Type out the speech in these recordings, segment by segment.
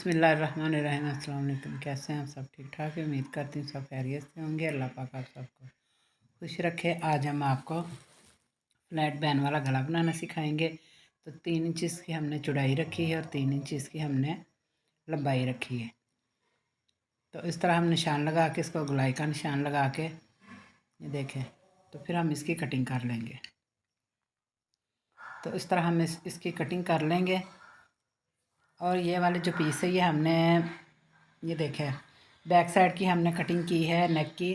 बिस्मिल्लाहिर्रहमानिर्रहीम। अस्सलाम वालेकुम। कैसे हैं आप सब? ठीक ठाक है। उम्मीद करती हूँ सब खैरियत से होंगे। अल्लाह पाक आप सबको खुश रखे। आज हम आपको फ्लैट बैन वाला गला बनाना सिखाएंगे। तो 3 इंच इसकी हमने चौड़ाई रखी है और 3 इंच इसकी हमने लंबाई रखी है। तो इस तरह हम निशान लगा के इसको गोलाई का निशान लगा के ये देखें। तो फिर हम इसकी कटिंग कर लेंगे। तो इस तरह हम इसकी कटिंग कर लेंगे। और ये वाले जो पीस है ये हमने ये देखें बैक साइड की हमने कटिंग की है नेक की।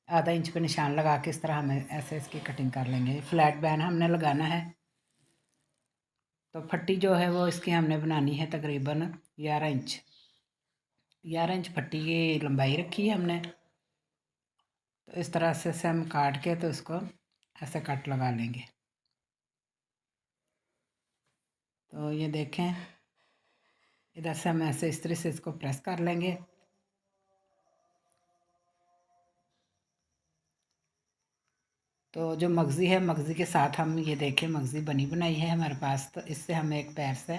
आधा इंच पे निशान लगा के इस तरह हमें ऐसे इसकी कटिंग कर लेंगे। फ्लैट बैन हमने लगाना है। तो फट्टी जो है वो इसकी हमने बनानी है तकरीबन 11 इंच। 11 इंच फट्टी की लंबाई रखी है हमने। तो इस तरह से हम काट के तो इसको ऐसे कट लगा लेंगे। तो ये देखें इधर से हम ऐसे इस तरह से इसको प्रेस कर लेंगे। तो जो मगज़ी है मगज़ी के साथ हम ये देखें मगज़ी बनी बनाई है हमारे पास। तो इससे हम एक पैर से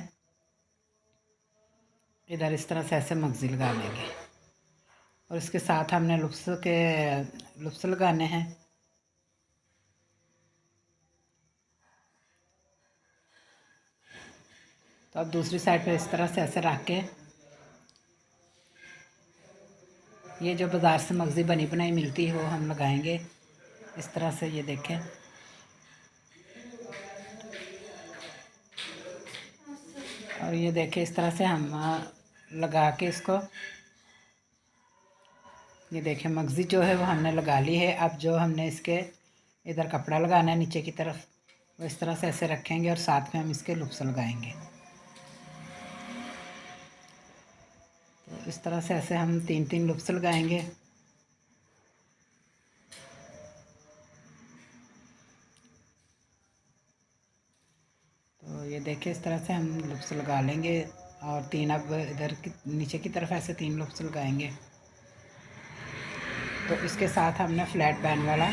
इधर इस तरह से ऐसे मगज़ी लगा लेंगे। और इसके साथ हमने लुप्स लगाने हैं। तो अब दूसरी साइड पे इस तरह से ऐसे रख के ये जो बाज़ार से मगज़ी बनी बनाई मिलती है वो हम लगाएंगे इस तरह से। ये देखें और ये देखें इस तरह से हम लगा के इसको ये देखें मगज़ी जो है वो हमने लगा ली है। अब जो हमने इसके इधर कपड़ा लगाना है नीचे की तरफ वो इस तरह से ऐसे रखेंगे और साथ में हम इसके लुप्स लगाएंगे। तो इस तरह से ऐसे हम 3-3 लुप्स लगाएंगे। तो ये देखिए इस तरह से हम लुप्स लगा लेंगे। और 3 अब इधर की नीचे की तरफ ऐसे 3 लुप्स लगाएंगे। तो इसके साथ हमने फ्लैट बैन वाला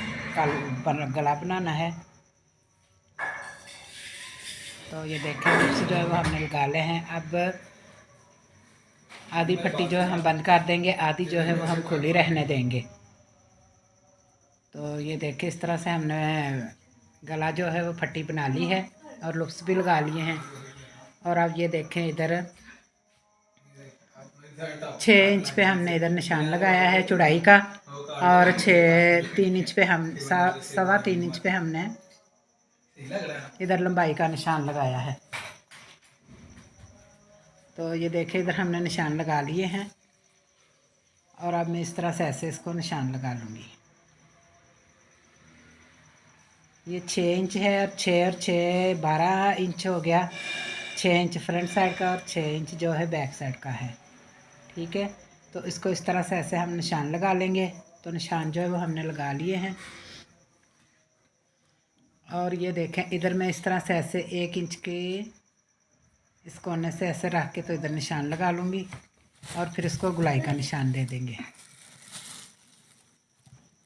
गला बनाना है। तो ये देखें लुप्स जो है वो हमने लगा ले हैं। अब आधी पट्टी जो है हम बंद कर देंगे, आधी जो है वो हम खुली रहने देंगे। तो ये देखें इस तरह से हमने गला जो है वो पट्टी बना ली है और लुप्स भी लगा लिए हैं। और अब ये देखें इधर 6 इंच पे हमने इधर निशान लगाया है चौड़ाई का। और 3 इंच पे हम 3.25 इंच पे हमने इधर लंबाई का निशान लगाया है। तो ये देखें इधर हमने निशान लगा लिए हैं। और अब मैं इस तरह से ऐसे इसको निशान लगा लूँगी। ये 6 इंच है और 6 12 इंच हो गया। 6 इंच फ्रंट साइड का और 6 इंच जो है बैक साइड का है। ठीक है। तो इसको इस तरह से ऐसे हम निशान लगा लेंगे। तो निशान जो है वो हमने लगा लिए हैं। और ये देखें इधर मैं इस तरह से ऐसे 1 इंच के इस कोने से ऐसे रख के तो इधर निशान लगा लूँगी और फिर इसको गुलाई का निशान दे देंगे।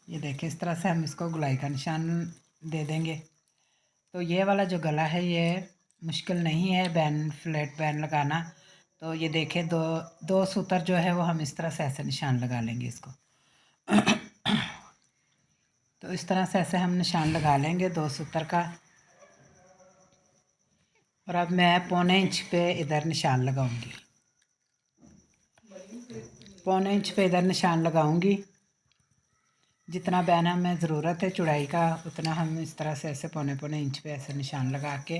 ये देखें इस तरह से हम इसको गुलाई का निशान दे देंगे। तो ये वाला जो गला है ये मुश्किल नहीं है फ्लैट बैन लगाना। तो ये देखें दो सूतर जो है वो हम इस तरह से ऐसे निशान लगा लेंगे इसको। तो इस तरह से ऐसे हम निशान लगा लेंगे 2 सूतर का। और अब मैं 1.25 इंच पे इधर निशान लगाऊंगी। 1.25 इंच पे इधर निशान लगाऊंगी। जितना बैन हमें ज़रूरत है चौड़ाई का उतना हम इस तरह से ऐसे 1.25 इंच पे ऐसे निशान लगा के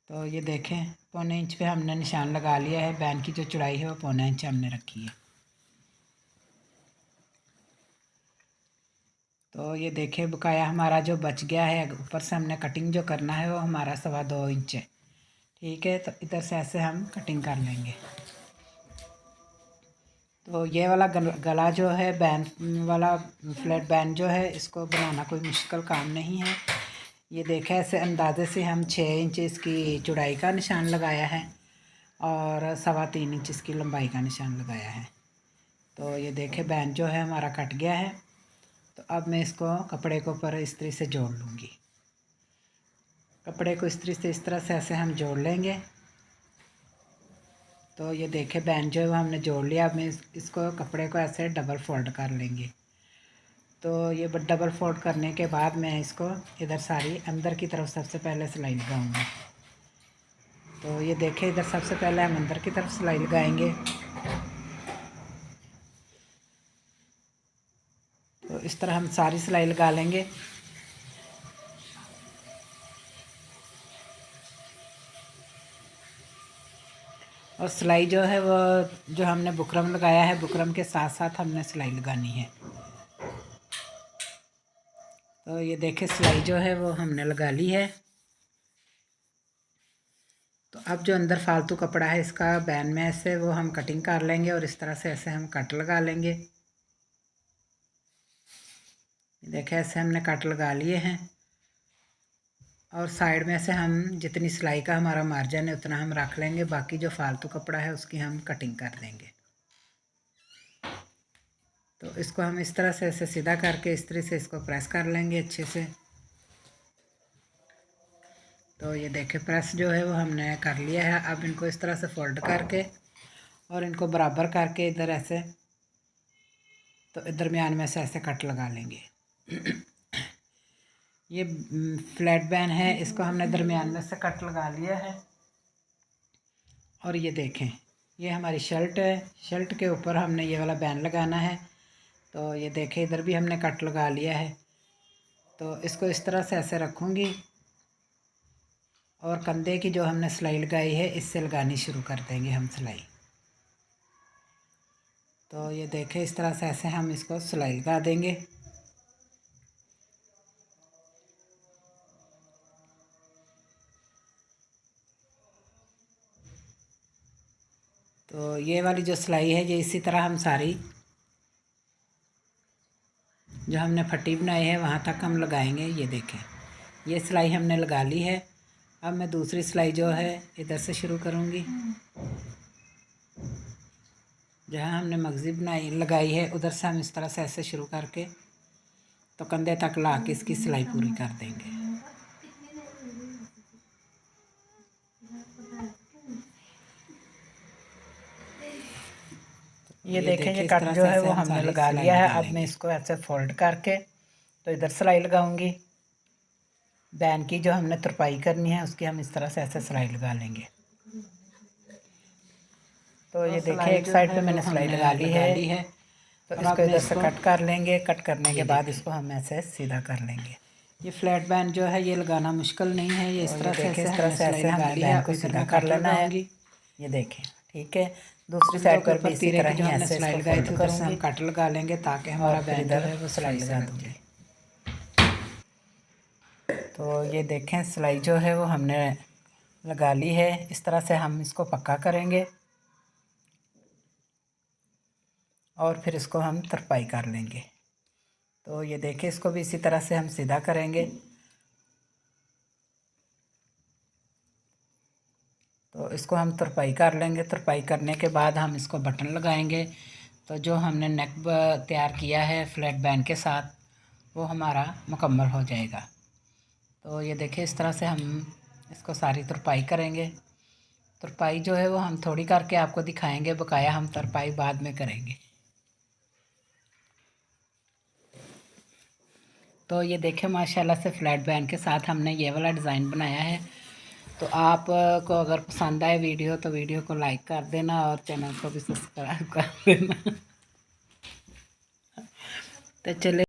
तो ये देखें 1.25 इंच पे हमने निशान लगा लिया है। बैन की जो चौड़ाई है वो 1.25 इंच हमने रखी है। तो ये देखें बकाया हमारा जो बच गया है ऊपर से हमने कटिंग जो करना है वो हमारा 2.25 इंच है। ठीक है। तो इधर से ऐसे हम कटिंग कर लेंगे। तो ये वाला गला जो है बैन वाला फ्लैट बैन जो है इसको बनाना कोई मुश्किल काम नहीं है। ये देखें ऐसे अंदाजे से हम 6 इंच इसकी चौड़ाई का निशान लगाया है और 3.25 इंच इसकी लंबाई का निशान लगाया है। तो ये देखें बैन जो है हमारा कट गया है। तो अब मैं इसको कपड़े के ऊपर इस तरह से जोड़ लूँगी। कपड़े को इस तरह से ऐसे हम जोड़ लेंगे। तो ये देखें बैंड जो है वो हमने जोड़ लिया। अब मैं इसको कपड़े को ऐसे डबल फोल्ड कर लेंगे। तो ये डबल फोल्ड करने के बाद मैं इसको इधर सारी अंदर की तरफ सबसे पहले सिलाई लगाऊंगी। तो ये देखें इधर सबसे पहले हम अंदर की तरफ सिलाई लगाएंगे। तो इस तरह हम सारी सिलाई लगा लेंगे। और सिलाई जो है वो जो हमने बुकरम लगाया है, बुकरम के साथ साथ हमने सिलाई लगानी है। तो ये देखें सिलाई जो है वो हमने लगा ली है। तो अब जो अंदर फालतू कपड़ा है इसका बैन में से वो हम कटिंग कर लेंगे और इस तरह से ऐसे हम कट लगा लेंगे। देखें ऐसे हमने कट लगा लिए हैं। और साइड में से हम जितनी सिलाई का हमारा मार्जिन है उतना हम रख लेंगे, बाकी जो फालतू कपड़ा है उसकी हम कटिंग कर देंगे। तो इसको हम इस तरह से ऐसे सीधा करके इस तरह से इसको प्रेस कर लेंगे अच्छे से। तो ये देखें प्रेस जो है वो हमने कर लिया है। अब इनको इस तरह से फोल्ड करके और इनको बराबर करके इधर ऐसे, तो दरमियान में से ऐसे कट लगा लेंगे। ये फ्लैट बैन है, इसको हमने दरमियान में से कट लगा लिया है। और ये देखें ये हमारी शर्ट है, शर्ट के ऊपर हमने ये वाला बैन लगाना है। तो ये देखें इधर भी हमने कट लगा लिया है। तो इसको इस तरह से ऐसे रखूँगी और कंधे की जो हमने सिलाई लगाई है इससे लगानी शुरू कर देंगे हम सिलाई। तो ये देखें इस तरह से ऐसे हम इसको सिलाई लगा देंगे। तो ये वाली जो सिलाई है ये इसी तरह हम सारी जो हमने फट्टी बनाई है वहाँ तक हम लगाएंगे। ये देखें ये सिलाई हमने लगा ली है। अब मैं दूसरी सिलाई जो है इधर से शुरू करूँगी। जहाँ हमने मगज़ी बनाई लगाई है उधर से हम इस तरह से ऐसे शुरू करके तो कंधे तक ला के इसकी सिलाई पूरी कर देंगे। ये देखें ये कट जो है वो हमने लगा लिया है। अब मैं इसको ऐसे फोल्ड करके तो इधर सिलाई लगाऊंगी। बैन की जो हमने तुरपाई करनी है उसकी हम इस तरह से ऐसे सिलाई लगा लेंगे। तो ये देखें एक साइड पे मैंने सिलाई लगा ली है। तो इसको इधर से कट कर लेंगे। कट करने के बाद इसको हम ऐसे सीधा कर लेंगे। ये फ्लैट बैन जो है ये लगाना मुश्किल नहीं है। ये इस तरह से ऐसे हम बैन को सीधा कर लेना है। ये देखें ठीक है। दूसरी साइड पर भी इसी तरह ही ऐसे सिलाई लगाई थी उधर से हम कट लगा लेंगे ताकि हमारा बैन जो है वो सिलाई लगा दूँगी। तो ये देखें सिलाई जो है वो हमने लगा ली है। इस तरह से हम इसको पक्का करेंगे और फिर इसको हम तरपाई कर लेंगे। तो ये देखें इसको भी इसी तरह से हम सीधा करेंगे। तो इसको हम तरपाई कर लेंगे। तरपाई करने के बाद हम इसको बटन लगाएंगे। तो जो हमने नेक तैयार किया है फ्लैट बैन के साथ वो हमारा मुकम्मल हो जाएगा। तो ये देखिए इस तरह से हम इसको सारी तरपाई करेंगे। तरपाई जो है वो हम थोड़ी करके आपको दिखाएंगे, बकाया हम तरपाई बाद में करेंगे। तो ये देखें माशाल्लाह से फ्लैट बैन के साथ हमने ये वाला डिज़ाइन बनाया है। तो आप को अगर पसंद आए वीडियो तो वीडियो को लाइक कर देना और चैनल को भी सब्सक्राइब कर देना। तो चले